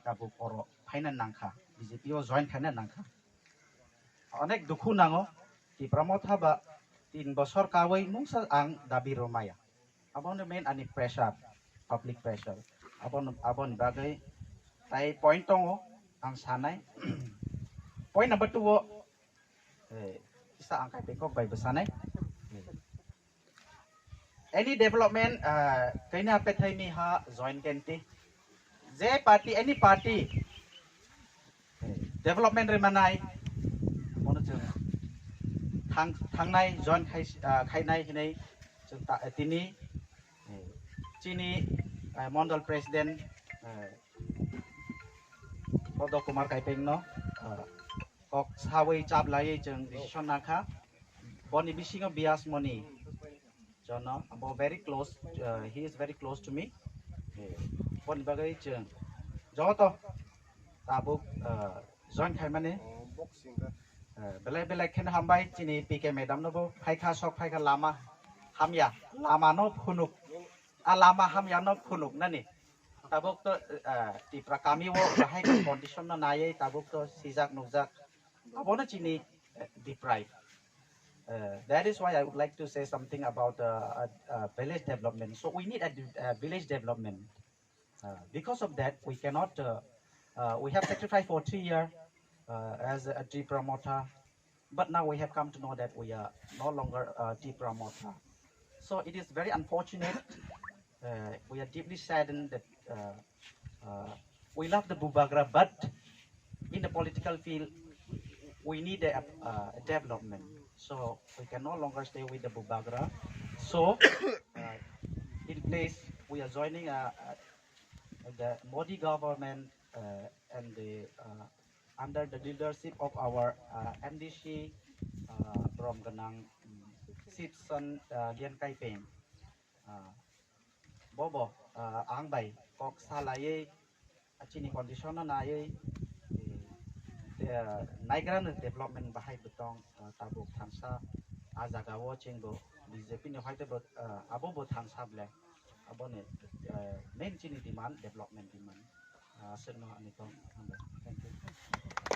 tabuk oro phainan nangkha BJP o join khainan nangkha onek dukhu nango Tipra Motha ba 3 bosor kawai mungsa ang dabi romaya abon main ani pressure public pressure abon bagai tai point tongo ang sanai point number 2 isa ang kai pekok bai besanai any development kaina pethai mi ha join kenti je party any party development remanai mono chung thangnai join khainai hinai chung ta tini chini mondal president Bodo Kumar Kaipeng no kok sawai chap lai chung decision nakha boni bisingo bias money jono abo very close he is very close to me bon bagai chung joto tabuk join khai mane belai belai khen hambai chini pk madam no bo phaikha sok phaikha lama hamya lama no phunuk lama hamya no phunuk nani tabuk to Tipra kami wo bahai condition na nai tabuk to sijak nukjak abono chini deprive that is why I would like to say something about village development. So we need a village development. Because of that, we cannot. We have sacrificed for 3 years as a Tipra Motha, but now we have come to know that we are no longer Tipra Motha. So it is very unfortunate. We are deeply saddened that we love the Bubagra, but in the political field, we need a development. So we can no longer stay with the Bubagra. So in place, we are joining the Modi government and under the leadership of our MDC from Ganang Sitson Lian Kai Peng. Bobo ang bay kok salay chini condition na naye naigran development bahay betong tabuk thangsa azagawo chingbo BJP ni hoite abo bo thangsa ble abo ne main chini demand development demand sirno ani tong thank you